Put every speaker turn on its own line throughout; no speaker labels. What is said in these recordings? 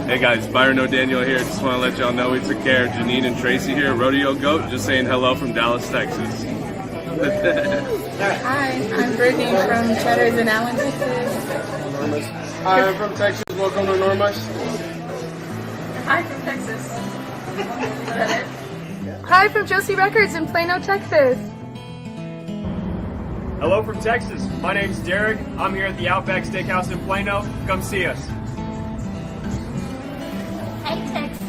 Hey guys, Byron O'Daniel here. Just want to let y'all know we took care of Ginine and Tracy here at Rodeo Goat. Just saying hello from Dallas, Texas.
Hi, I'm Brittany from Cheddar's in Allen, Texas.
Hi, I'm from Texas. Welcome to Normus.
Hi from Texas. Is that it? Hi from Josie Records in Plano, Texas.
Hello from Texas. My name's Derek. I'm here at the Outback Steakhouse in Plano. Come see us.
Hey Texas,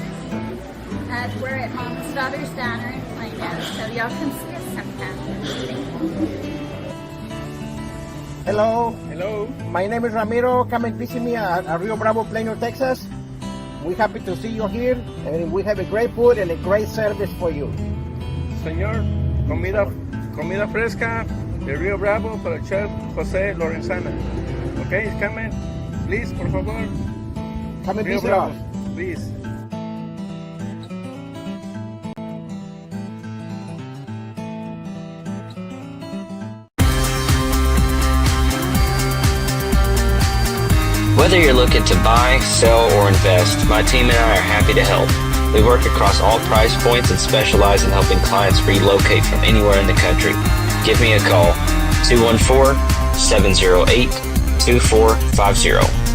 we're at Mama's Daughter's Diner in Plano, so y'all can see us sometime.
Hello.
Hello.
My name is Ramiro. Come and visit me at Rio Bravo, Plano, Texas. We're happy to see you here, and we have a great food and a great service for you.
Señor, comida fresca de Rio Bravo para el chef José Lorenzana. Okay, he's coming. Please, por favor.
Come and
Rio
visit
Bravo,
us.
please.
Whether you're looking to buy, sell, or invest, my team and I are happy to help. We work across all price points and specialize in helping clients relocate from anywhere in the country. Give me a call, 214-708-2450.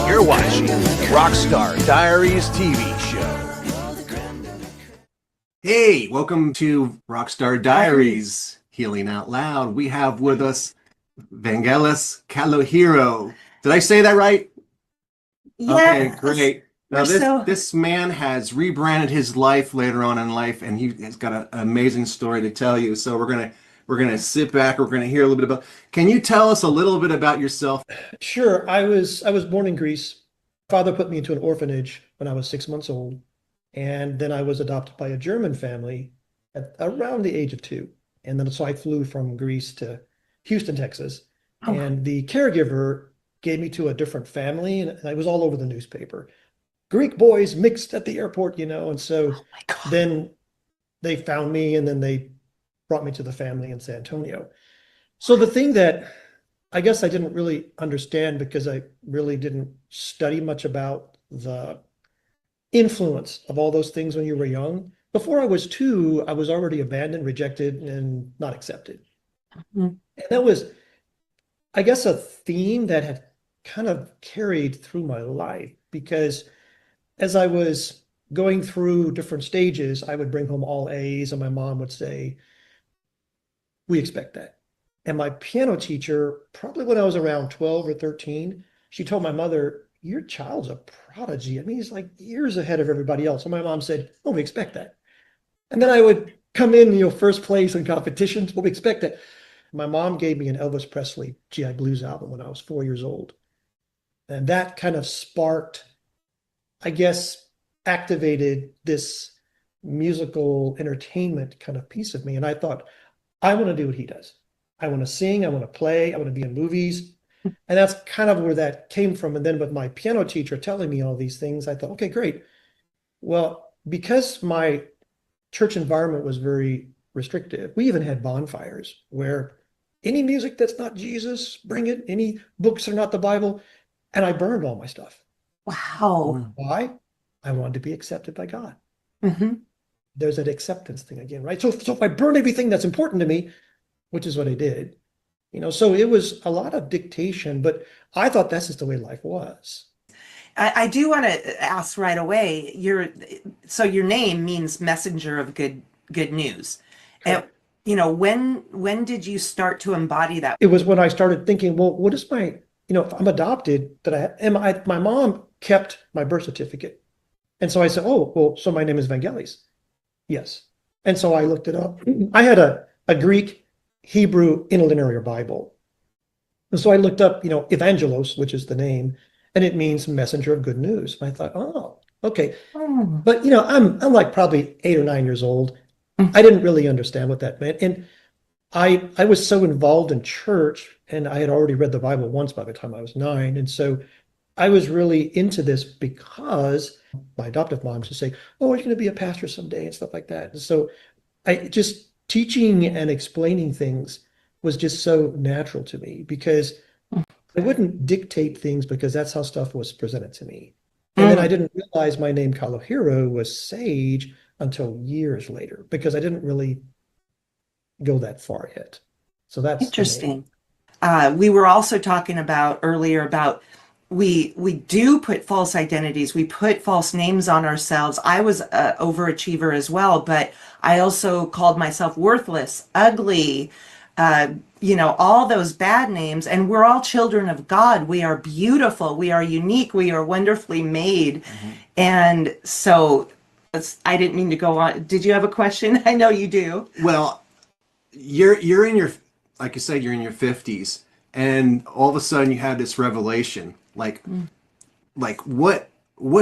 You're watching Rockstar Diaries TV show. Hey, welcome to Rockstar Diaries, Healing Out Loud. We have with us Vangelis Kalogirou. Did I say that right?
Yes.
Okay, great. Now this man has rebranded his life later on in life, and he has got an amazing story to tell you. So we're gonna sit back. We're gonna hear a little bit about. Can you tell us a little bit about yourself?
Sure. I was born in Greece. Father put me into an orphanage when I was 6 months old, and then I was adopted by a German family at around the age of 2. And then so I flew from Greece to Houston, Texas, and the caregiver gave me to a different family, and I was all over the newspaper. Greek boys mixed at the airport, and so then they found me, and then they brought me to the family in San Antonio. So the thing that I guess I didn't really understand, because I really didn't study much about the influence of all those things when you were young. Before I was 2, I was already abandoned, rejected, and not accepted. And that was, I guess, a theme that had kind of carried through my life, because as I was going through different stages, I would bring home all A's, and my mom would say, "We expect that." And my piano teacher, probably when I was around 12 or 13, she told my mother, "Your child's a prodigy. I mean, he's like years ahead of everybody else." And my mom said, "Oh, we expect that." And then I would come in, first place in competitions. "Well, we expect that." My mom gave me an Elvis Presley GI Blues album when I was 4 years old. And that kind of sparked, I guess, activated this musical entertainment kind of piece of me. And I thought, I want to do what he does. I want to sing, I want to play, I want to be in movies. And that's kind of where that came from. And then with my piano teacher telling me all these things, I thought, okay, great. Well, because my church environment was very restrictive, we even had bonfires where any music that's not Jesus, bring it. Any books that are not the Bible. And I burned all my stuff.
Wow.
Why? I wanted to be accepted by God.
Mm-hmm.
There's that acceptance thing again, right? So if I burn everything that's important to me, which is what I did, so it was a lot of dictation, but I thought that's just the way life was.
I do want to ask right away, your name means messenger of good news.
Sure.
And, when did you start to embody that?
It was when I started thinking, well, what is my, if I'm adopted, my mom kept my birth certificate. And so I said, oh, well, so my name is Vangelis. Yes. And so I looked it up. I had a Greek, Hebrew interlinear Bible. And so I looked up, evangelos, which is the name, and it means messenger of good news. And I thought, oh, okay. But, I'm like probably 8 or 9 years old. I didn't really understand what that meant. And I was so involved in church, and I had already read the Bible once by the time I was 9. And so I was really into this because my adoptive mom used to say, oh, you're going to be a pastor someday and stuff like that. And so teaching and explaining things was just so natural to me because I wouldn't dictate things because that's how stuff was presented to me. And then I didn't realize my name Kalogirou was Sage until years later because I didn't really go that far yet. So that's
interesting. We were also talking about earlier about we do put false identities. We put false names on ourselves. I was an overachiever as well, but I also called myself worthless, ugly, all those bad names. And we're all children of God. We are beautiful. We are unique. We are wonderfully made. And so I didn't mean to go on. Did you have a question? I know you do.
Well, you're in your, like you said, you're in your 50s, and all of a sudden you have this revelation. Like what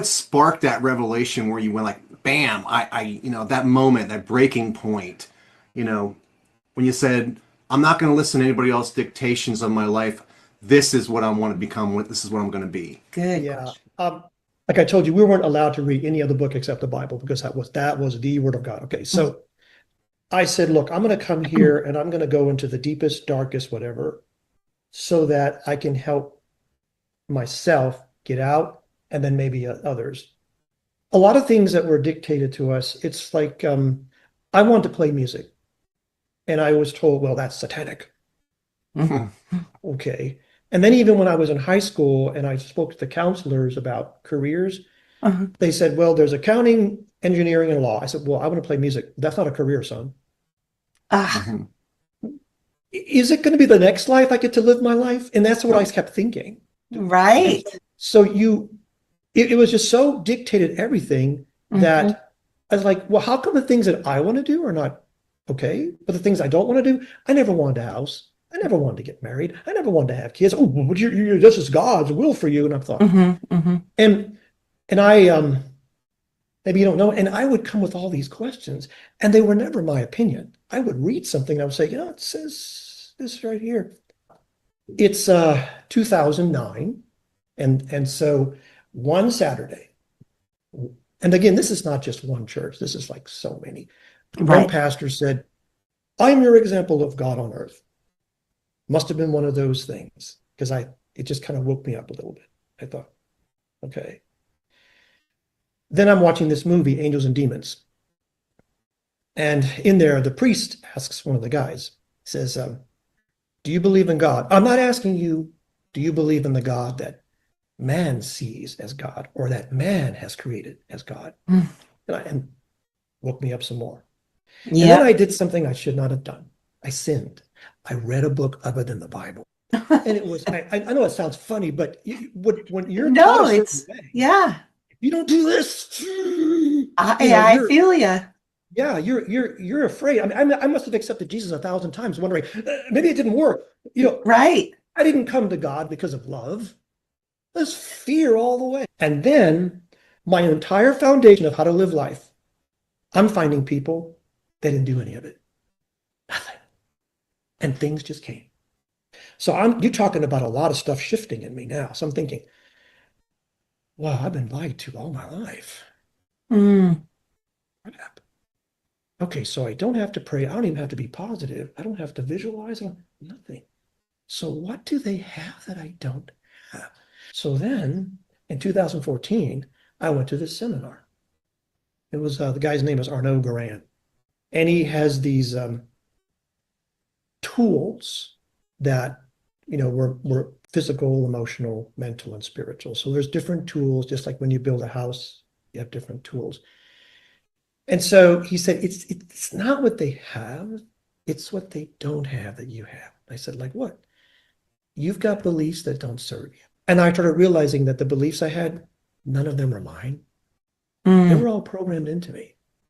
sparked that revelation where you went like, bam, I that moment, that breaking point, when you said, I'm not going to listen to anybody else's dictations of my life. This is what I want to become. This is what I'm going to be.
Good.
Yeah. Like I told you, we weren't allowed to read any other book except the Bible because that was the word of God. Okay. So I said, look, I'm going to come here and I'm going to go into the deepest, darkest, whatever, so that I can help myself get out and then maybe others. A lot of things that were dictated to us, it's like I wanted to play music. And I was told, well, that's satanic. Okay. And then even when I was in high school and I spoke to the counselors about careers, they said, well, there's accounting, engineering, and law. I said, well, I want to play music. That's not a career, son. Is it going to be the next life I get to live my life? And that's what I kept thinking.
Right.
So it was just so dictated everything that I was like, well, how come the things that I want to do are not okay? But the things I don't want to do, I never wanted a house. I never wanted to get married. I never wanted to have kids. Oh, this is God's will for you. And I thought, and I, maybe you don't know, and I would come with all these questions and they were never my opinion. I would read something and I would say, it says this right here. It's 2009. And so one Saturday, and again, this is not just one church. This is like so many. One pastor said, I'm your example of God on earth. Must have been one of those things because it just kind of woke me up a little bit. I thought, okay. Then I'm watching this movie, Angels and Demons. And in there, the priest asks one of the guys, says, do you believe in God? I'm not asking you, do you believe in the God that man sees as God or that man has created as God? And woke me up some more. And then I did something I should not have done. I sinned. I read a book other than the Bible. And it was, I know it sounds funny, but when you're taught a certain way, if you don't do this,
I feel you.
Yeah, you're afraid. I mean, I must have accepted Jesus 1,000 times, wondering maybe it didn't work.
Right.
I didn't come to God because of love. There's fear all the way. And then my entire foundation of how to live life, I'm finding people that didn't do any of it. Nothing. And things just came. So you're talking about a lot of stuff shifting in me now. So I'm thinking, wow, I've been lied to all my life. Crap. Okay, so I don't have to pray. I don't even have to be positive. I don't have to visualize. Nothing. So what do they have that I don't have? So then in 2014, I went to this seminar. It was the guy's name is Arnaud Goran. And he has these tools that, were physical, emotional, mental, and spiritual. So there's different tools, just like when you build a house, you have different tools. And so he said, it's not what they have, it's what they don't have that you have. I said, like what? You've got beliefs that don't serve you. And I started realizing that the beliefs I had, none of them were mine. They were all programmed into me.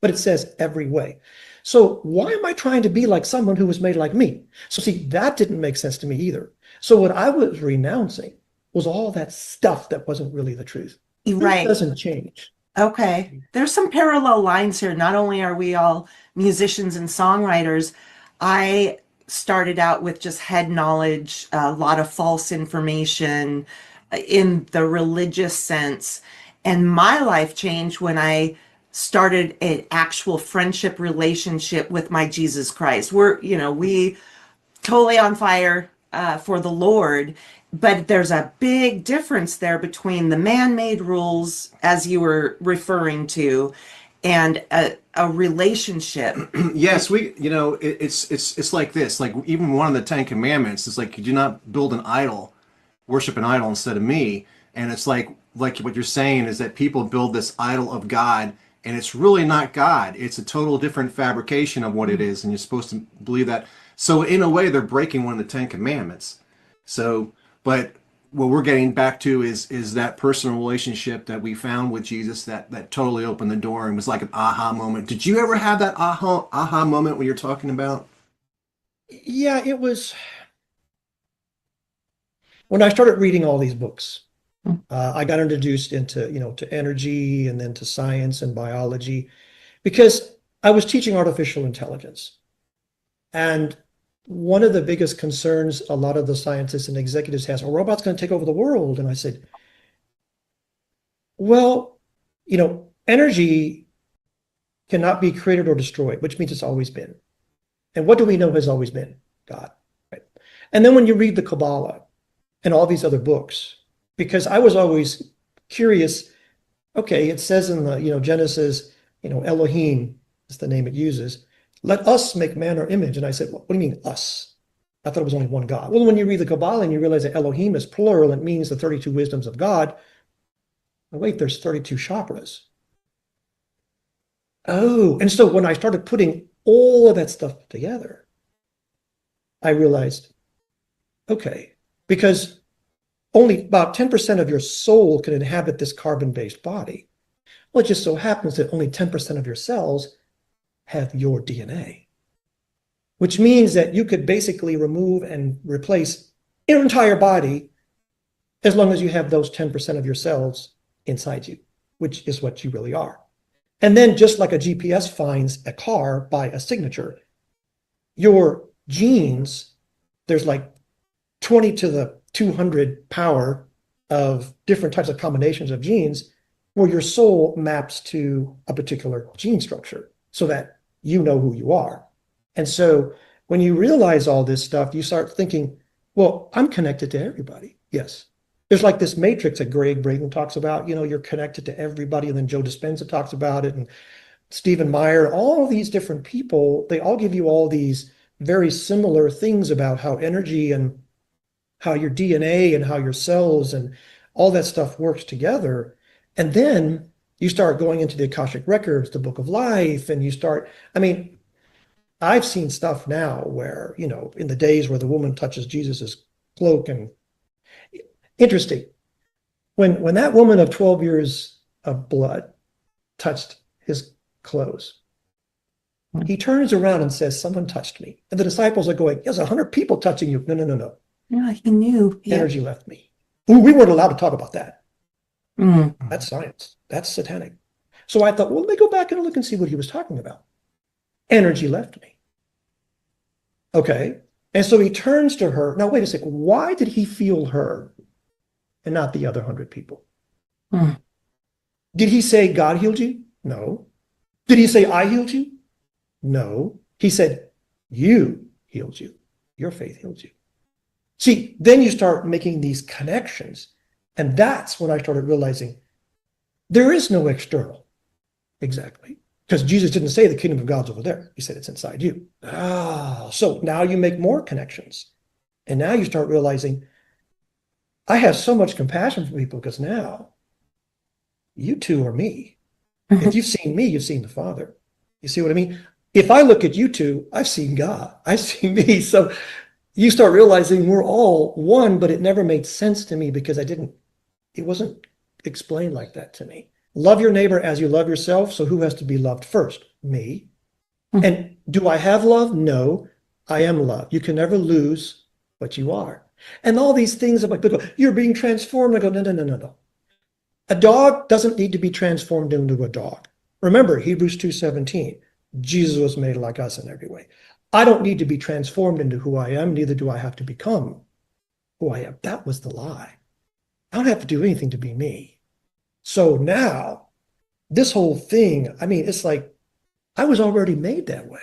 but it says every way. So why am I trying to be like someone who was made like me? So see, that didn't make sense to me either. So what I was renouncing was all that stuff that wasn't really the truth.
Right.
It doesn't change.
Okay. There's some parallel lines here. Not only are we all musicians and songwriters, I started out with just head knowledge, a lot of false information in the religious sense. And my life changed when I started an actual friendship relationship with my Jesus Christ. We totally on fire for the Lord, but there's a big difference there between the man-made rules, as you were referring to, and a relationship.
Yes, it's like this. Like even one of the 10 Commandments is like, you do not build an idol, worship an idol instead of me. And it's like what you're saying is that people build this idol of God, and it's really not God. It's a total different fabrication of what it is, and you're supposed to believe that. So in a way, they're breaking one of the 10 Commandments. So, but what we're getting back to is that personal relationship that we found with Jesus that totally opened the door and was like an aha moment. Did you ever have that aha moment when you're talking about?
Yeah, it was when I started reading all these books. I got introduced into, to energy and then to science and biology, because I was teaching artificial intelligence. And one of the biggest concerns a lot of the scientists and executives has, are robots going to take over the world? And I said, well, energy cannot be created or destroyed, which means it's always been. And what do we know has always been? God. Right? And then when you read the Kabbalah and all these other books, because I was always curious, okay, it says in the, Genesis, Elohim is the name it uses. Let us make man our image. And I said, what do you mean us? I thought it was only one God. Well, when you read the Kabbalah and you realize that Elohim is plural, it means the 32 wisdoms of God. Oh, wait, there's 32 chakras. Oh, and so when I started putting all of that stuff together, I realized, okay, because only about 10% of your soul can inhabit this carbon-based body. Well, it just so happens that only 10% of your cells have your DNA, which means that you could basically remove and replace your entire body as long as you have those 10% of your cells inside you, which is what you really are. And then just like a GPS finds a car by a signature, your genes, there's like 20 to the 200 power of different types of combinations of genes, where your soul maps to a particular gene structure so that you know who you are. And so when you realize all this stuff, you start thinking, well, I'm connected to everybody. Yes. There's like this matrix that Greg Braden talks about, you're connected to everybody. And then Joe Dispenza talks about it, and Stephen Meyer, all of these different people, they all give you all these very similar things about how energy and how your DNA and how your cells and all that stuff works together. And then you start going into the Akashic Records, the Book of Life, and you start, I've seen stuff now where, in the days where the woman touches Jesus's cloak, and interesting, when that woman of 12 years of blood touched his clothes, he turns around and says, someone touched me. And the disciples are going, there's 100 people touching you. No.
Yeah, he knew. Yeah.
Energy left me. Ooh, we weren't allowed to talk about that.
Mm.
That's science. That's satanic. So I thought, well, let me go back and look and see what he was talking about. Energy left me. Okay. And so he turns to her. Now, wait a second. Why did he feel her and not the other 100 people?
Mm.
Did he say God healed you? No. Did he say I healed you? No. He said, you healed you. Your faith healed you. See, then you start making these connections. And that's when I started realizing there is no external. Exactly. Because Jesus didn't say the kingdom of God's over there. He said it's inside you. So now you make more connections. And now you start realizing I have so much compassion for people, because now you two are me. If you've seen me, you've seen the Father. You see what I mean? If I look at you two, I've seen God. I've seen me. So you start realizing we're all one, but it never made sense to me because it wasn't explained like that to me. Love your neighbor as you love yourself. So who has to be loved first? Me. And do I have love? No, I am love. You can never lose what you are. And all these things about people, you're being transformed. I go, no, no, no, no, no. A dog doesn't need to be transformed into a dog. Remember, Hebrews 2:17, Jesus was made like us in every way. I don't need to be transformed into who I am, neither do I have to become who I am. That was the lie. I don't have to do anything to be me. So now, this whole thing, I mean, it's like, I was already made that way.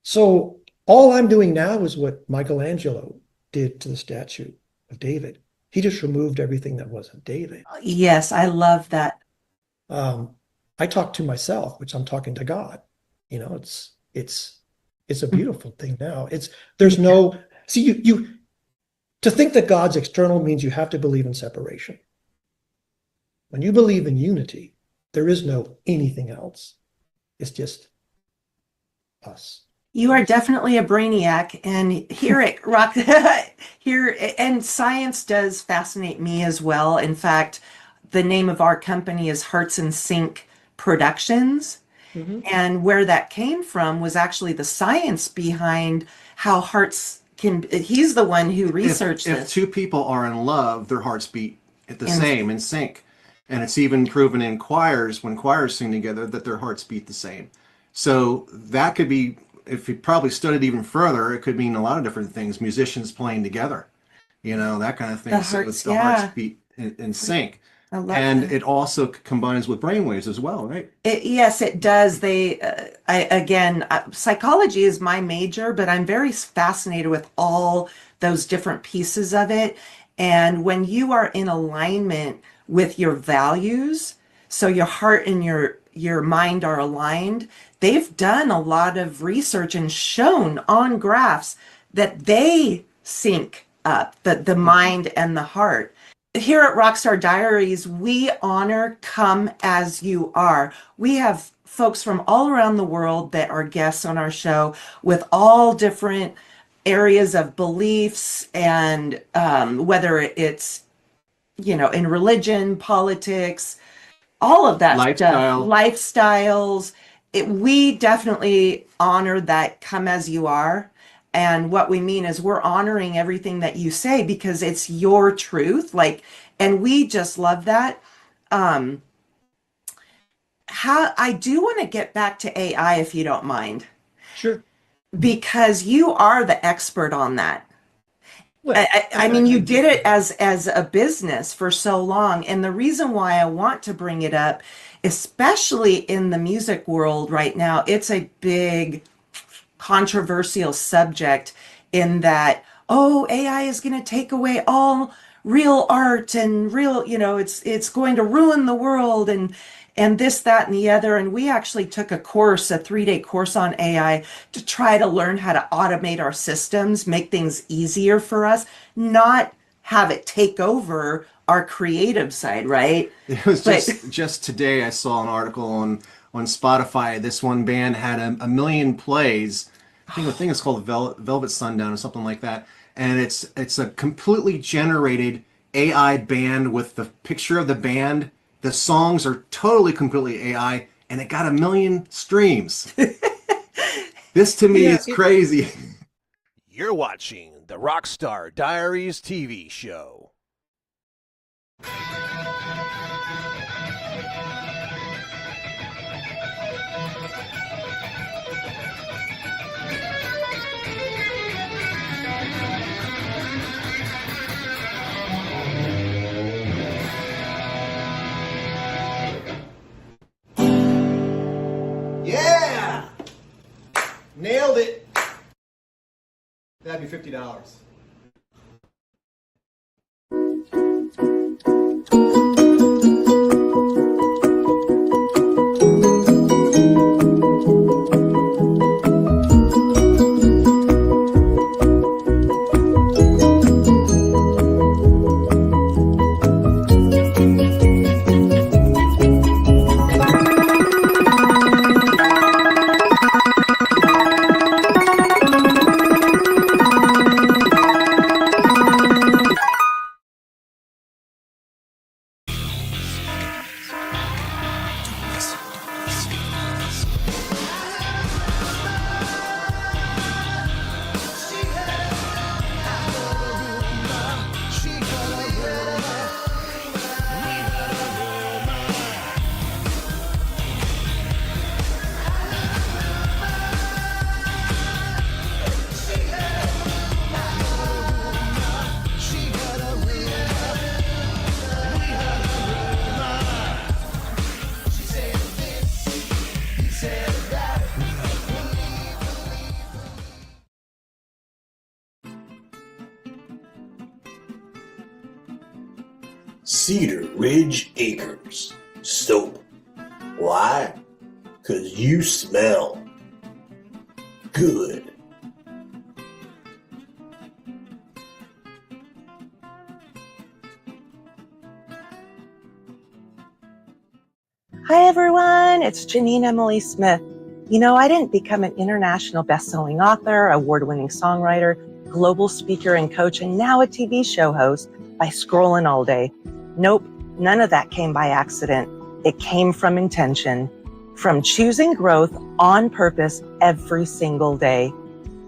So all I'm doing now is what Michelangelo did to the statue of David. He just removed everything that wasn't David.
Yes, I love that.
I talk to myself, which I'm talking to God. You know, it's a beautiful thing now. There's no, see, you to think that God's external means you have to believe in separation. When you believe in unity, there is no anything else. It's just us.
You are definitely a brainiac, and here at Rock, here, and science does fascinate me as well. In fact, the name of our company is Hearts in Sync Productions. And where that came from was actually the science behind how hearts can, he's the one who researched
if
this.
If two people are in love, their hearts beat at the same, in sync. And it's even proven in choirs, when choirs sing together, that their hearts beat the same. So that could be, if you probably studied even further, it could mean a lot of different things. Musicians playing together, you know, that kind of thing.
The
So
hearts,
the
yeah.
hearts beat in sync.
I love
And
that.
it also combines with brainwaves as well, right?
Yes, it does. Psychology is my major, but I'm very fascinated with all those different pieces of it. And when you are in alignment with your values, so your heart and your mind are aligned, they've done a lot of research and shown on graphs that they sync up, the mind and the heart. Here at Rockstar Diaries, we honor come as you are. We have folks from all around the world that are guests on our show with all different areas of beliefs, and whether it's, you know, in religion, politics, all of that stuff, lifestyles. We definitely honor that come as you are. And what we mean is we're honoring everything that you say because it's your truth. Like, and we just love that. I do want to get back to AI, if you don't mind.
Sure.
Because you are the expert on that. Well, I mean, you did it as a business for so long. And the reason why I want to bring it up, especially in the music world right now, it's a big controversial subject in that, oh, AI is going to take away all real art and real, you know, it's going to ruin the world and this, that, and the other. And we actually took a course, a 3-day course on AI to try to learn how to automate our systems, make things easier for us, not have it take over our creative side, right?
It was just today I saw an article on Spotify. This one band had a million plays. I think the thing is called Velvet Sundown or something like that. And it's a completely generated AI band with the picture of the band. The songs are totally completely AI, and it got 1 million streams. This to me is crazy.
You're watching the Rockstar Diaries TV show.
Yeah! Nailed it. That'd be $50.
Cedar Ridge Acres soap. Why? 'Cause you smell good.
Hi everyone, it's Ginine Emily Smith. You know, I didn't become an international best-selling author, award-winning songwriter, global speaker and coach, and now a TV show host by scrolling all day. Nope, none of that came by accident. It came from intention, from choosing growth on purpose every single day.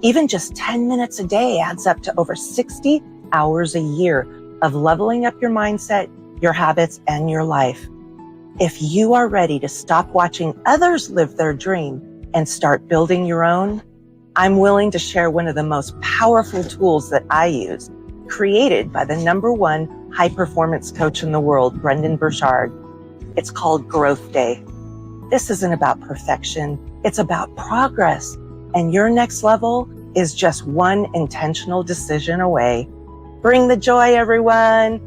Even just 10 minutes a day adds up to over 60 hours a year of leveling up your mindset, your habits, and your life. If you are ready to stop watching others live their dream and start building your own, I'm willing to share one of the most powerful tools that I use, created by the #1 high performance coach in the world, Brendon Burchard. It's called Growth Day. This isn't about perfection, it's about progress. And your next level is just one intentional decision away. Bring the joy, everyone.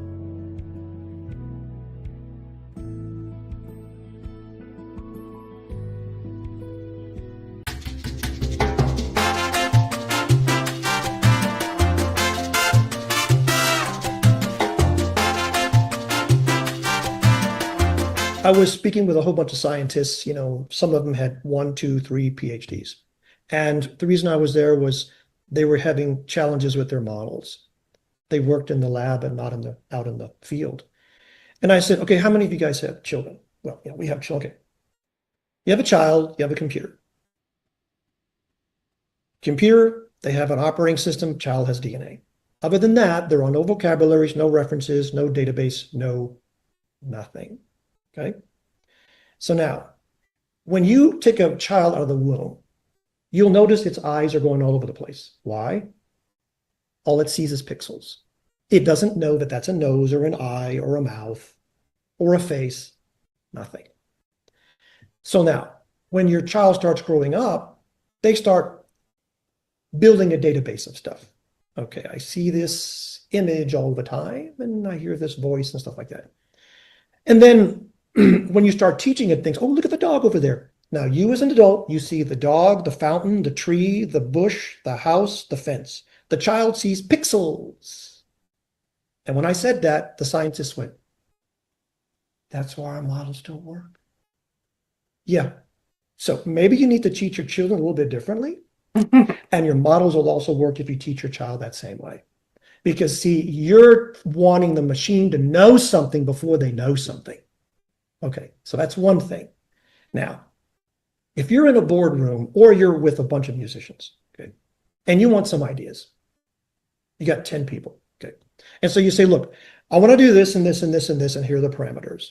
I was speaking with a whole bunch of scientists, you know, some of them had 1, 2, 3 PhDs. And the reason I was there was they were having challenges with their models. They worked in the lab and not out in the field. And I said, okay, how many of you guys have children? Well, yeah, we have children. Okay. You have a child, you have a computer. Computer, they have an operating system, child has DNA. Other than that, there are no vocabularies, no references, no database, no nothing. Okay. So now, when you take a child out of the womb, you'll notice its eyes are going all over the place. Why? All it sees is pixels. It doesn't know that that's a nose or an eye or a mouth or a face, nothing. So now, when your child starts growing up, they start building a database of stuff. Okay, I see this image all the time, and I hear this voice and stuff like that. And then when you start teaching it things, oh, look at the dog over there. Now, you as an adult, you see the dog, the fountain, the tree, the bush, the house, the fence. The child sees pixels. And when I said that, the scientists went, that's why our models don't work. Yeah. So maybe you need to teach your children a little bit differently. And your models will also work if you teach your child that same way. Because, see, you're wanting the machine to know something before they know something. Okay, so that's one thing. Now, if you're in a boardroom or you're with a bunch of musicians, okay, and you want some ideas, you got 10 people, okay, and so you say, look, I want to do this and this and this and this, and here are the parameters.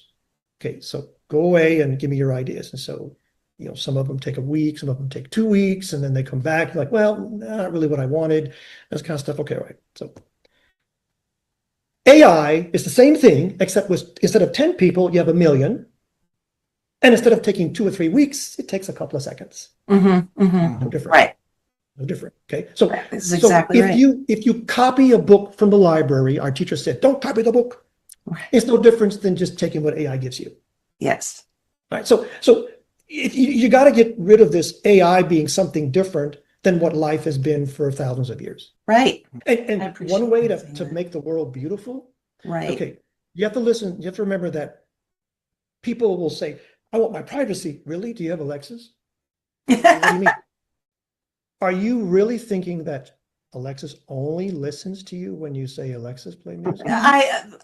Okay, so go away and give me your ideas. And so, you know, some of them take a week, some of them take 2 weeks, and then they come back, you're like, well, not really what I wanted, this kind of stuff. Okay, all right, so AI is the same thing, except with instead of 10 people, you have 1 million. And instead of taking 2 or 3 weeks, it takes a couple of seconds. No different.
Right.
No different. Okay. So,
this is exactly
if
right.
if you copy a book from the library, our teacher said, don't copy the book.
Right.
It's no difference than just taking what AI gives you.
Yes.
All right. So you got to get rid of this AI being something different than what life has been for thousands of years.
Right.
And one way to make the world beautiful.
Right.
Okay. You have to listen. You have to remember that people will say, I want my privacy. Really? Do you have Alexis? What do you mean? Are you really thinking that Alexis only listens to you when you say, Alexis, play music?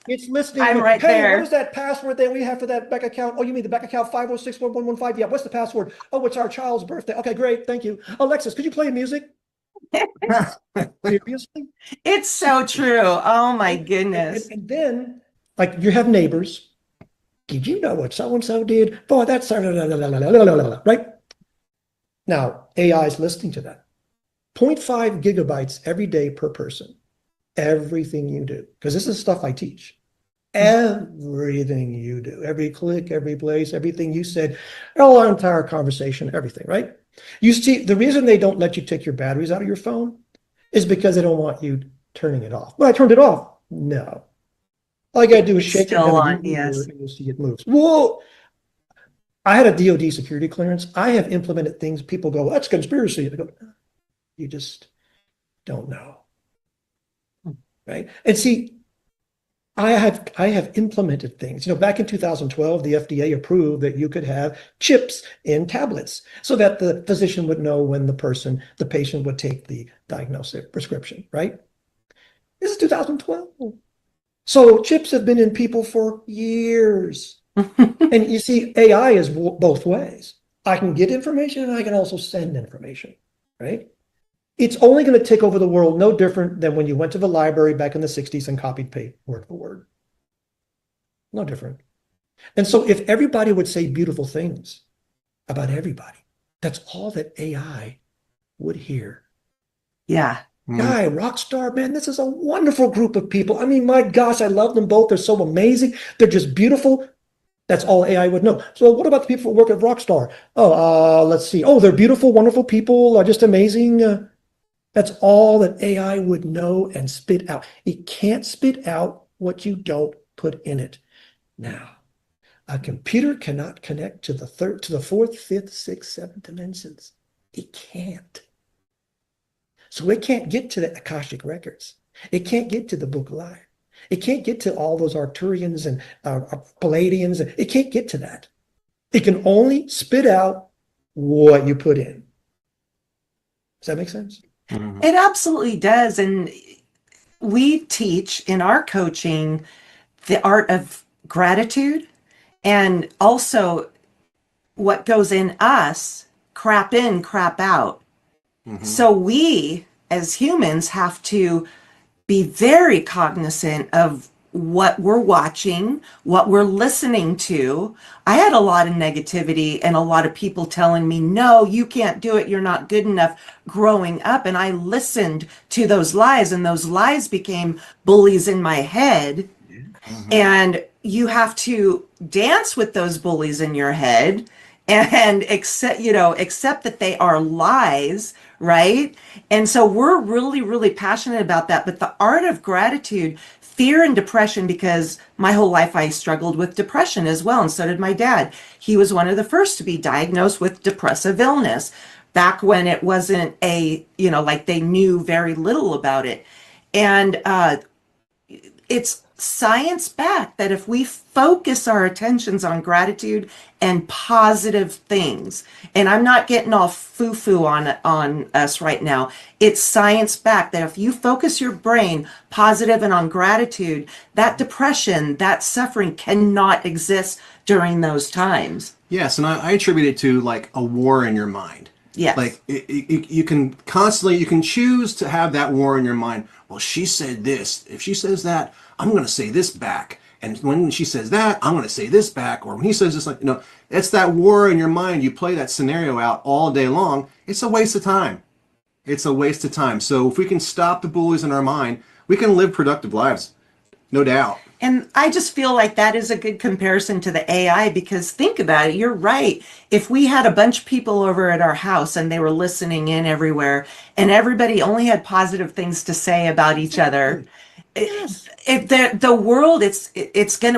It's listening.
I'm right
hey,
there.
what is that password that we have for that bank account? Oh, you mean the bank account 5061115? Yeah, what's the password? Oh, it's our child's birthday. Okay, great. Thank you. Alexis, could you play music? Seriously?
It's so true. Oh my goodness.
And then, like, you have neighbors. Did you know what so-and-so did? Boy, that's right? Now, AI is listening to that. 0.5 gigabytes every day per person. Everything you do. Because this is stuff I teach. everything you do, every click, every place, everything you said, our entire conversation, everything, right? You see, the reason they don't let you take your batteries out of your phone is because they don't want you turning it off. Well, I turned it off. No. All you gotta do is
It's
shake it,
still
have
on,
a
yes.
and you'll see it moves. Whoa! I had a DoD security clearance. I have implemented things. People go, "That's conspiracy." I go, "You just don't know." Right? And see, I have implemented things. Back in 2012, the FDA approved that you could have chips in tablets so that the physician would know when the patient would take the diagnostic prescription, right? This is 2012. So chips have been in people for years. And you see, AI is both ways. I can get information and I can also send information, right? It's only going to take over the world, no different than when you went to the library back in the 60s and copied word for word. No different. And so if everybody would say beautiful things about everybody, that's all that AI would hear.
Yeah.
Guy, Rockstar, man, this is a wonderful group of people. I mean, my gosh, I love them both. They're so amazing. They're just beautiful. That's all AI would know. So what about the people who work at Rockstar? Let's see. Oh, they're beautiful, wonderful people, just amazing. That's all that AI would know and spit out. It can't spit out what you don't put in it. Now, a computer cannot connect to the third, to the fourth, fifth, sixth, seventh dimensions. It can't. So it can't get to the Akashic records. It can't get to the Book of Life. It can't get to all those Arcturians and Palladians. It can't get to that. It can only spit out what you put in. Does that make sense?
It absolutely does. And we teach in our coaching the art of gratitude, and also what goes in us, crap in, crap out. So we as humans have to be very cognizant of what we're watching, what we're listening to. I had a lot of negativity and a lot of people telling me, no, you can't do it, you're not good enough, growing up. And I listened to those lies, and those lies became bullies in my head. And you have to dance with those bullies in your head and accept that they are lies, right? And so we're really, really passionate about that. But the art of gratitude, fear and depression, because my whole life I struggled with depression as well, and so did my dad. He was one of the first to be diagnosed with depressive illness back when it wasn't like they knew very little about it. And it's science backed that if we focus our attentions on gratitude and positive things, and I'm not getting all foo-foo on us right now, it's science backed that if you focus your brain positive and on gratitude, that depression, that suffering cannot exist during those times.
Yes, and I attribute it to like a war in your mind.
Yes.
Like you can choose to have that war in your mind. Well, she said this. If she says that, I'm going to say this back. And when she says that, I'm going to say this back. Or when he says this, it's that war in your mind. You play that scenario out all day long. It's a waste of time. It's a waste of time. So if we can stop the bullies in our mind, we can live productive lives. No doubt.
And I just feel like that is a good comparison to the AI, because think about it, you're right. If we had a bunch of people over at our house and they were listening in everywhere and everybody only had positive things to say about each other, the world,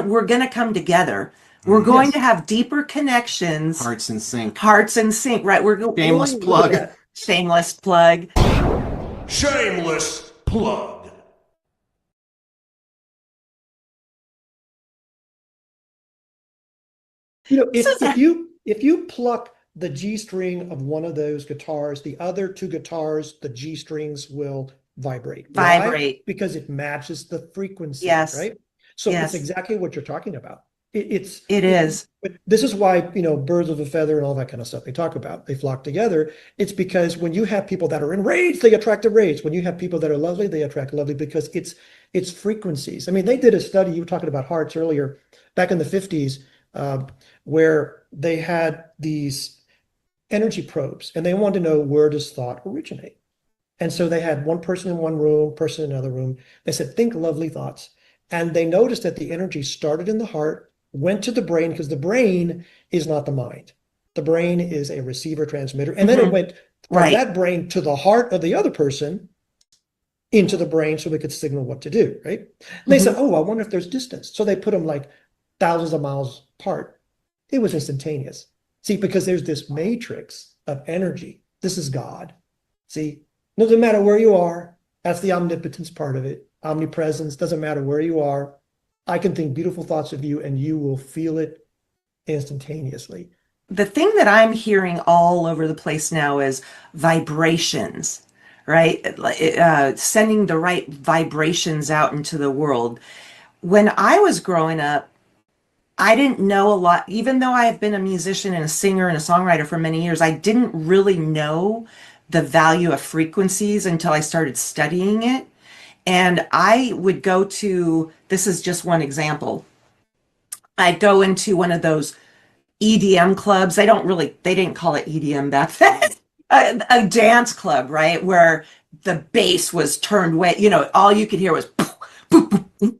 we're gonna come together. We're going to have deeper connections.
Hearts in sync.
Hearts in sync, right?
Shameless plug.
Shameless plug.
Shameless plug.
If you pluck the G string of one of those guitars, the other two guitars, the G strings will vibrate.
Vibrate.
Why? Because it matches the frequency,
yes.
right? So
yes.
It's exactly what you're talking about.
It is.
But this is why, birds of a feather and all that kind of stuff they talk about, they flock together. It's because when you have people that are enraged, they attract enraged. When you have people that are lovely, they attract lovely, because it's frequencies. I mean, they did a study, you were talking about hearts earlier, back in the 50s, where they had these energy probes and they wanted to know, where does thought originate? And so they had one person in one room, person in another room. They said, think lovely thoughts. And they noticed that the energy started in the heart, went to the brain, because the brain is not the mind. The brain is a receiver transmitter. And then it went from that brain to the heart of the other person into the brain so we could signal what to do, right? And they said, oh, I wonder if there's distance. So they put them like thousands of miles apart. It was instantaneous. See, because there's this matrix of energy. This is God. See, doesn't matter where you are. That's the omnipotence part of it. Omnipresence, doesn't matter where you are. I can think beautiful thoughts of you and you will feel it instantaneously.
The thing that I'm hearing all over the place now is vibrations, right? Sending the right vibrations out into the world. When I was growing up, I didn't know a lot, even though I have been a musician and a singer and a songwriter for many years, I didn't really know the value of frequencies until I started studying it. And I would go to, this is just one example. I'd go into one of those EDM clubs. They didn't call it EDM back then. A dance club, right? Where the bass was turned way, all you could hear was poof, poof, poof, poof.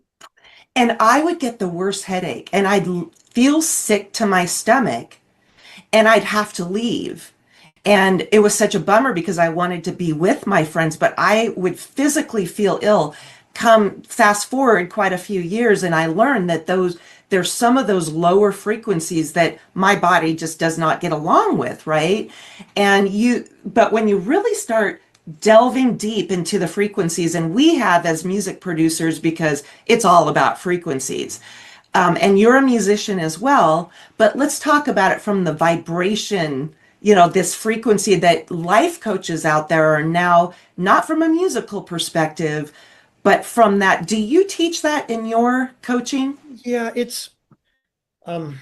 And I would get the worst headache and I'd feel sick to my stomach and I'd have to leave. And it was such a bummer because I wanted to be with my friends, but I would physically feel ill. Come fast forward quite a few years and I learned that there's some of those lower frequencies that my body just does not get along with, right? But when you really start delving deep into the frequencies, and we have as music producers, because it's all about frequencies, and you're a musician as well, but let's talk about it from the vibration, this frequency that life coaches out there are now, not from a musical perspective, but from that. Do you teach that in your coaching?
Yeah, it's when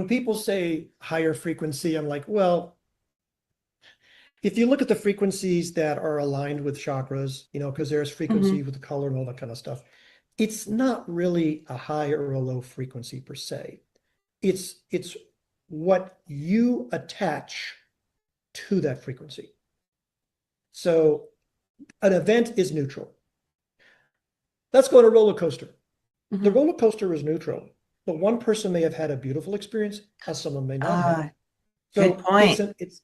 people say higher frequency, I'm like, well, if you look at the frequencies that are aligned with chakras, because there's frequency with the color and all that kind of stuff, it's not really a high or a low frequency per se. It's what you attach to that frequency. So an event is neutral. Let's go on a roller coaster. The roller coaster is neutral, but one person may have had a beautiful experience, as someone may not have. So
good point.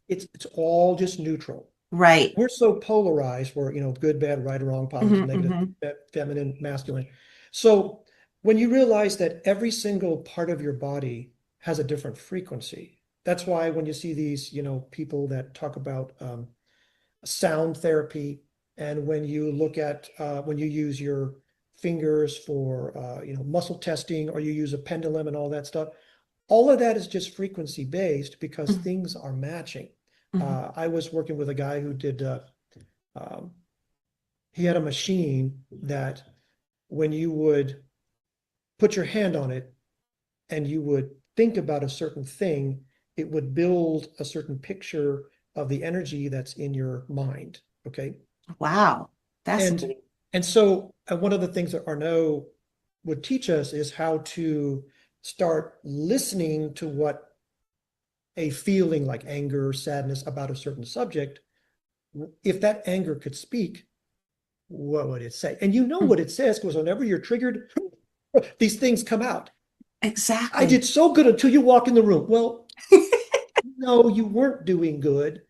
It's all just neutral.
Right.
We're so polarized. We're good, bad, right or wrong, positive, negative, feminine, masculine. So when you realize that every single part of your body has a different frequency, that's why when you see these people that talk about sound therapy, and when you look at when you use your fingers for muscle testing, or you use a pendulum and all that stuff, all of that is just frequency based because things are matching. I was working with a guy who did he had a machine that when you would put your hand on it and you would think about a certain thing, it would build a certain picture of the energy that's in your mind. Okay.
Wow. Fascinating.
And so one of the things that Arnaud would teach us is how to start listening to what a feeling like anger or sadness about a certain subject, if that anger could speak, what would it say? And what it says, because whenever you're triggered, these things come out.
Exactly.
I did so good until you walk in the room. Well, no, you weren't doing good.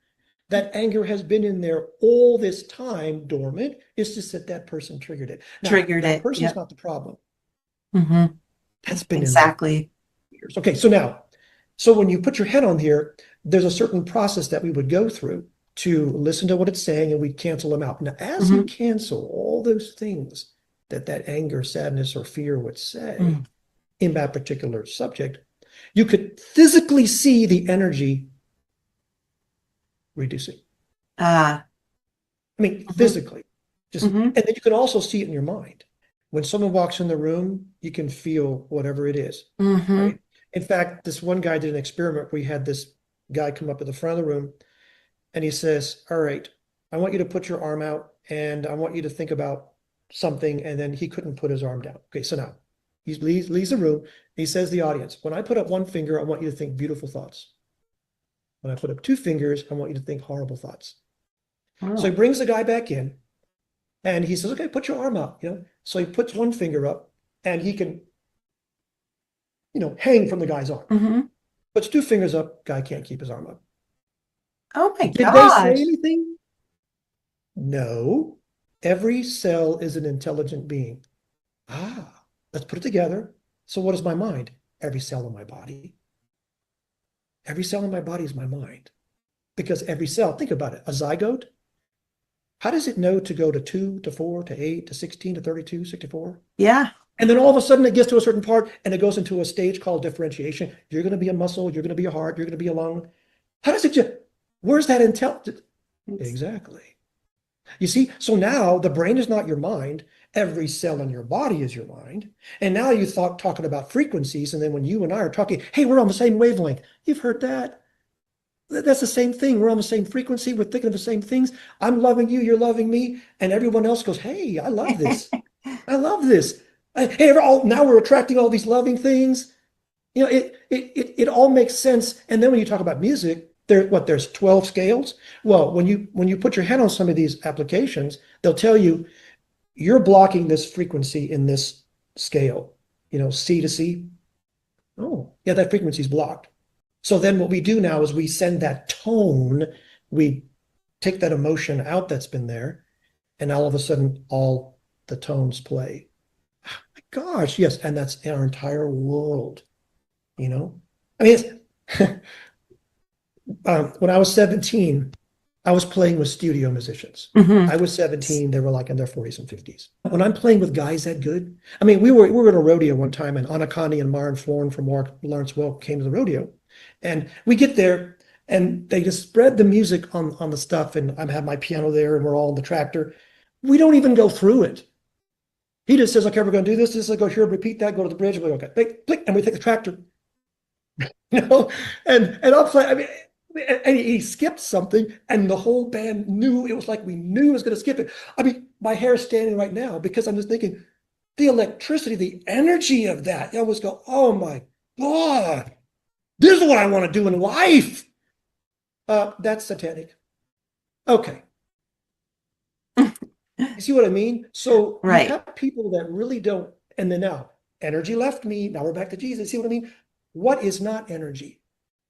That anger has been in there all this time, dormant. It's just that person triggered it. Now, that person's not the problem. That's been
exactly
in there for years. Okay, so when you put your head on here, there's a certain process that we would go through to listen to what it's saying, and we'd cancel them out. Now, as you cancel all those things that anger, sadness, or fear would say in that particular subject, you could physically see the energy reducing. Physically. And then you can also see it in your mind. When someone walks in the room, you can feel whatever it is. Right? In fact, this one guy did an experiment. We had this guy come up to the front of the room and he says, all right, I want you to put your arm out and I want you to think about something. And then he couldn't put his arm down. Okay, so now he leaves the room. He says to the audience, when I put up one finger, I want you to think beautiful thoughts. When I put up two fingers, I want you to think horrible thoughts. So he brings the guy back in And he says, okay, put your arm out, So he puts one finger up and he can, hang from the guy's arm.
Mm-hmm.
Puts two fingers up, guy can't keep his arm up.
Oh my
Did
gosh.
they say anything? No. Every cell is an intelligent being. Let's put it together. So what is my mind? Every cell in my body. Every cell in my body is my mind. Because every cell, think about it, a zygote, how does it know to go to 2 to 4 to 8 to 16 to 32, 64?
Yeah.
And then all of a sudden it gets to a certain part and it goes into a stage called differentiation. You're going to be a muscle, you're going to be a heart, you're going to be a lung. How does it just, where's that intelligence? Exactly. You see, so now the brain is not your mind. Every cell in your body is your mind. And now you talking about frequencies. And then when you and I are talking, hey, we're on the same wavelength. You've heard that. That's the same thing. We're on the same frequency. We're thinking of the same things. I'm loving you. You're loving me. And everyone else goes, hey, I love this. I love this. Hey, now we're attracting all these loving things. It all makes sense. And then when you talk about music, there's 12 scales. Well, when you put your head on some of these applications, they'll tell you you're blocking this frequency in this scale, C to C. Oh, yeah, that frequency is blocked. So then what we do now is we send that tone, we take that emotion out that's been there, and all of a sudden all the tones play. Oh my gosh, yes, and that's our entire world, I mean, it's when I was 17, I was playing with studio musicians.
Mm-hmm.
I was 17, they were like in their 40s and 50s. When I'm playing with guys that good, I mean, we were at a rodeo one time, and Anakani and Maren Florin from Lawrence Welk came to the rodeo. And we get there, and they just spread the music on the stuff, and I have my piano there, and we're all in the tractor. We don't even go through it. He just says, okay, we're going to do this. I go here, repeat that, go to the bridge. We go, okay, click, and we take the tractor. And I'll play, I mean, and he skipped something, and the whole band knew. It was like we knew he was going to skip it. I mean, my hair is standing right now because I'm just thinking the electricity, the energy of that. I always go, oh my God, this is what I want to do in life. That's satanic. Okay. You see what I mean? So
right.
You have people that really don't, and then now energy left me. Now we're back to Jesus. See what I mean? What is not energy?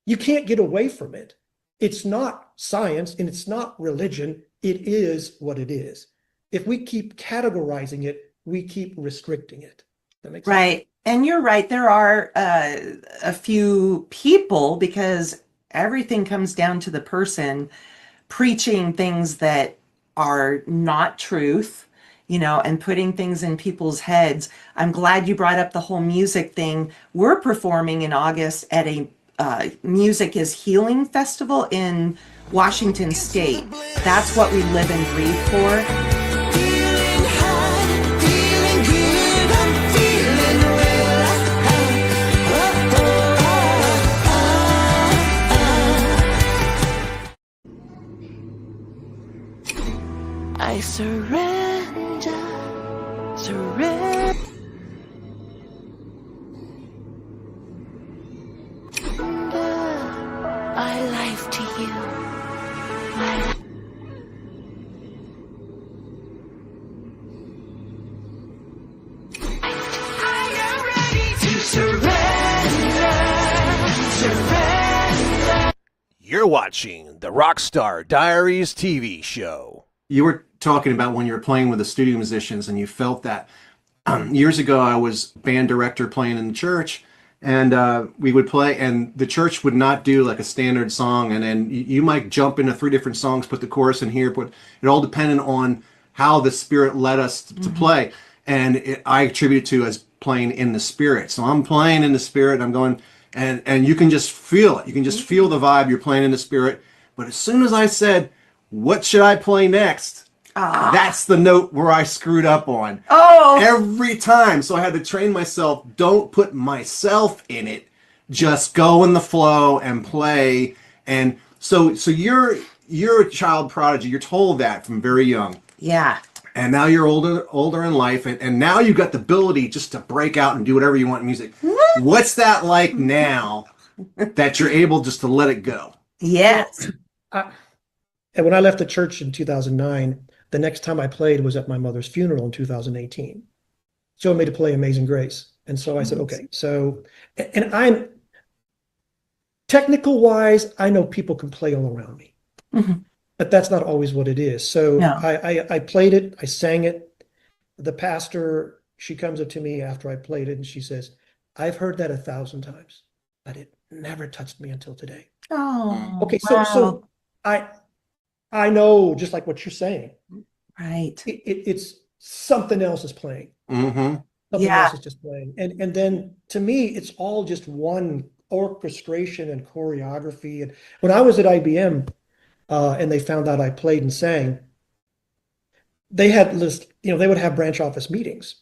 You can't get away from it. It's not science and it's not religion. It is what it is. If we keep categorizing it, we keep restricting it. That makes sense?
Right. And you're right. There are a few people, because everything comes down to the person preaching things that are not truth, and putting things in people's heads. I'm glad you brought up the whole music thing. We're performing in August at a Music is Healing Festival in Washington State. That's what we live and breathe for.
I surrender. My life to you. I am ready to surrender.
You're watching the Rockstar Diaries TV show.
You were talking about when you were playing with the studio musicians and you felt that. Years ago, I was band director playing in the church, and we would play, and the church would not do like a standard song, and then you might jump into 3 different songs, put the chorus in here, it all depended on how the Spirit led us to play, and I attribute it to as playing in the Spirit. So I'm playing in the Spirit, I'm going, and you can just feel it. You can just feel the vibe. You're playing in the Spirit. But as soon as I said, what should I play next? That's the note where I screwed up on. Every time. So I had to train myself, don't put myself in it. Just go in the flow and play. And so you're a child prodigy. You're told that from very young.
Yeah.
And now you're older in life, and now you've got the ability just to break out and do whatever you want in music. What's that like now that you're able just to let it go?
Yes.
And when I left the church in 2009, The next time I played was at my mother's funeral in 2018. Joe made to play Amazing Grace. And so I said, okay, so, and I'm technical wise, I know people can play all around me, but that's not always what it is. So I played it, I sang it. The pastor, she comes up to me after I played it and she says, I've heard that 1,000 times, but it never touched me until today.
Oh,
okay.
wow.
So I know, just like what you're saying,
right?
It's something else is playing. Something else is just playing, and then to me, it's all just one orchestration and choreography. And when I was at IBM, and they found out I played and sang, they had they would have branch office meetings,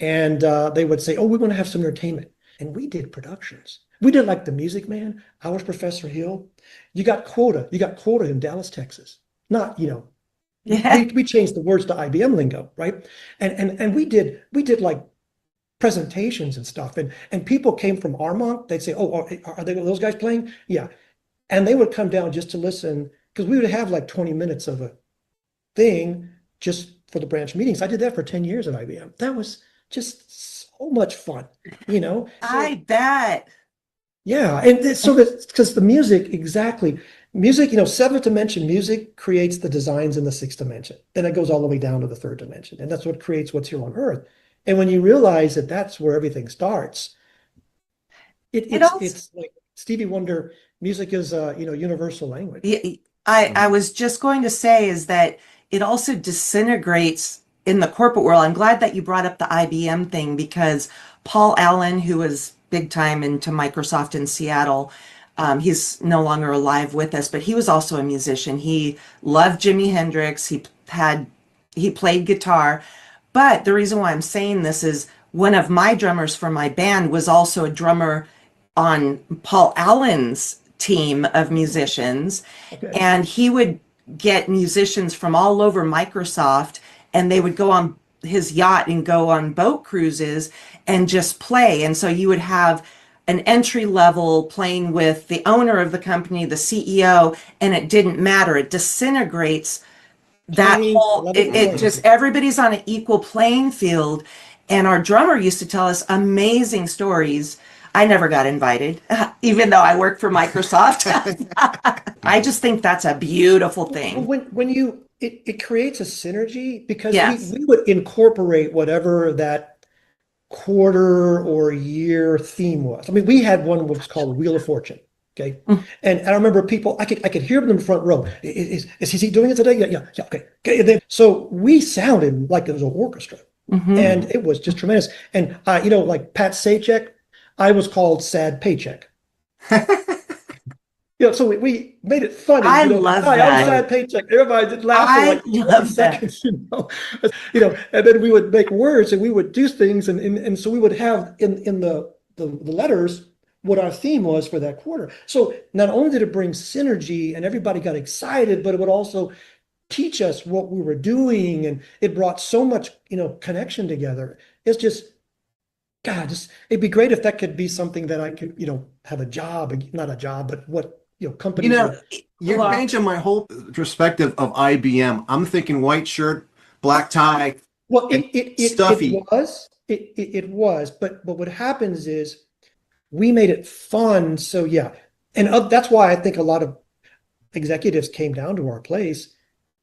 and they would say, "Oh, we want to have some entertainment," and we did productions. We did like The Music Man. I was Professor Hill. You got quota. You got quota in Dallas, Texas. Not, we changed the words to IBM lingo, right? And we did like presentations and stuff. And people came from Armonk. They'd say, "Oh, are those guys playing?" Yeah. And they would come down just to listen, because we would have like 20 minutes of a thing just for the branch meetings. I did that for 10 years at IBM. That was just so much fun, So,
I bet.
Yeah, and so that because the music, exactly. Music, seventh dimension music creates the designs in the sixth dimension. Then it goes all the way down to the third dimension. And that's what creates what's here on Earth. And when you realize that that's where everything starts, it's like Stevie Wonder, music is universal language.
I was just going to say is that it also disintegrates in the corporate world. I'm glad that you brought up the IBM thing, because Paul Allen, who was big time into Microsoft in Seattle, he's no longer alive with us, but he was also a musician. He loved Jimi Hendrix. He played guitar. But the reason why I'm saying this is one of my drummers for my band was also a drummer on Paul Allen's team of musicians. Okay. And he would get musicians from all over Microsoft, and they would go on his yacht and go on boat cruises and just play. And so you would have an entry level playing with the owner of the company, the CEO, and it didn't matter. It disintegrates that whole, it just, everybody's on an equal playing field. And our drummer used to tell us amazing stories. I never got invited, even though I worked for Microsoft. I just think that's a beautiful thing.
When it creates a synergy, because we would incorporate whatever that quarter or year theme was. I mean, we had one which was called Wheel of Fortune. Okay. And I remember people, I could hear them in the front row. Is he doing it today? Yeah. Okay. And then, so we sounded like it was an orchestra, and it was just tremendous. And like Pat Sajak, I was called Sad Paycheck. So we made it funny.
I love that.
I was Sad Paycheck. Everybody did laugh for like 20 seconds, and then we would make words and we would do things, and so we would have in the letters what our theme was for that quarter. So not only did it bring synergy and everybody got excited, but it would also teach us what we were doing, and it brought so much connection together. It's just, God, it'd be great if that could be something that I could have a job, not a job, but what companies.
You're changing my whole perspective of IBM. I'm thinking white shirt, black tie.
Well, it
stuffy.
It was, but what happens is we made it fun. So yeah, and that's why I think a lot of executives came down to our place,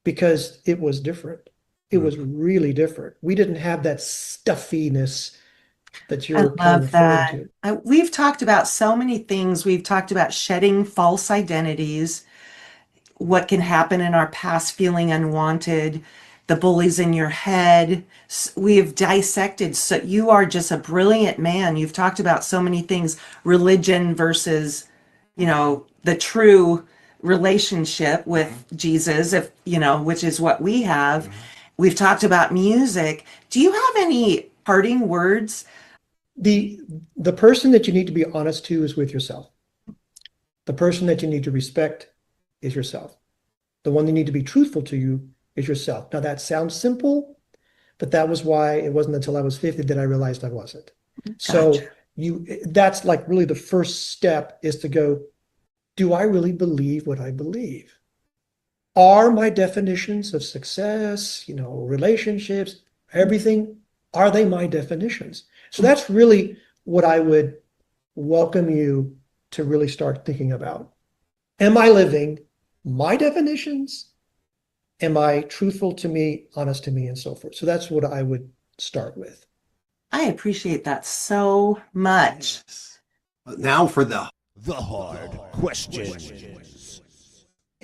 because it was different. It was really different. We didn't have that stuffiness that you're kind of referring to.
We've talked about so many things. We've talked about shedding false identities, what can happen in our past feeling unwanted, the bullies in your head. We've dissected. So you are just a brilliant man. You've talked about so many things, religion versus, the true relationship with Jesus, which is what we have. We've talked about music. Do you have any parting words?
The person that you need to be honest to is with yourself. The person that you need to respect is yourself. The one you need to be truthful to you is yourself. Now that sounds simple, but that was why it wasn't until I was 50 that I realized I wasn't. Gotcha. So that's like really the first step, is to go, do I really believe what I believe? are my definitions of success, relationships, everything, are they my definitions? So that's really what I would welcome you to really start thinking about. Am I living my definitions? Am I truthful to me, honest to me, and so forth? So that's what I would start with.
I appreciate that so much.
Now for the
hard questions.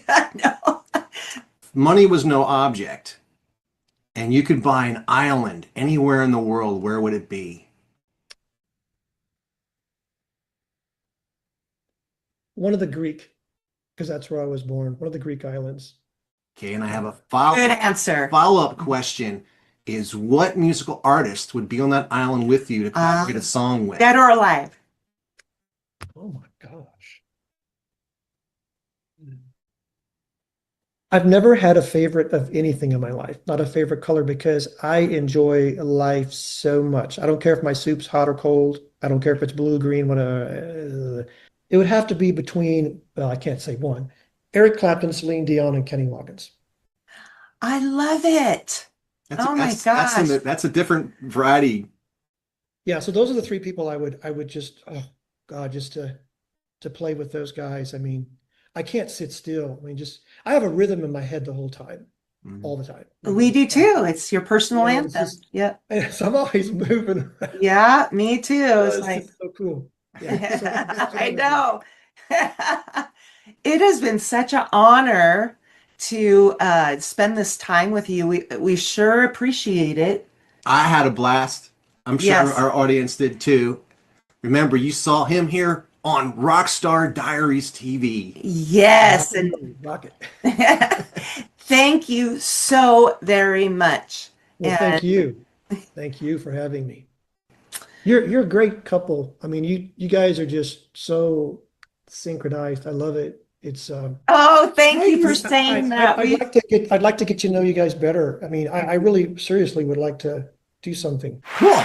No.
Money was no object, and you could buy an island anywhere in the world, where would it be?
One of the Greek, because that's where I was born, one of the Greek islands.
Okay, and I have a
Good answer.
follow-up question is, what musical artist would be on that island with you to create a song with?
Dead or alive?
Oh my gosh. I've never had a favorite of anything in my life, not a favorite color, because I enjoy life so much. I don't care if my soup's hot or cold. I don't care if it's blue, green, whatever. It would have to be between, well, I can't say one, Eric Clapton, Celine Dion, and Kenny Loggins.
I love it. My gosh.
That's a different variety.
Yeah, so those are the three people I would just, oh God, just to play with those guys. I mean, I can't sit still. I mean, I have a rhythm in my head the whole time, all the time.
We do too. It's your personal anthem. Yeah.
So I'm always moving around.
Yeah, me too. It's like
so cool. Yeah,
I know. It has been such an honor to spend this time with you. We sure appreciate it.
I had a blast. I'm sure our audience did too. Remember, you saw him here on Rockstar Diaries TV.
Yes. And
rocket.
Thank you so very much.
Well, thank you. Thank you for having me. You're a great couple. I mean, you guys are just so synchronized. I love it. It's
oh, thank you for saying that.
I'd like to get to know you guys better. I mean, I really seriously would like to do something.
Cool.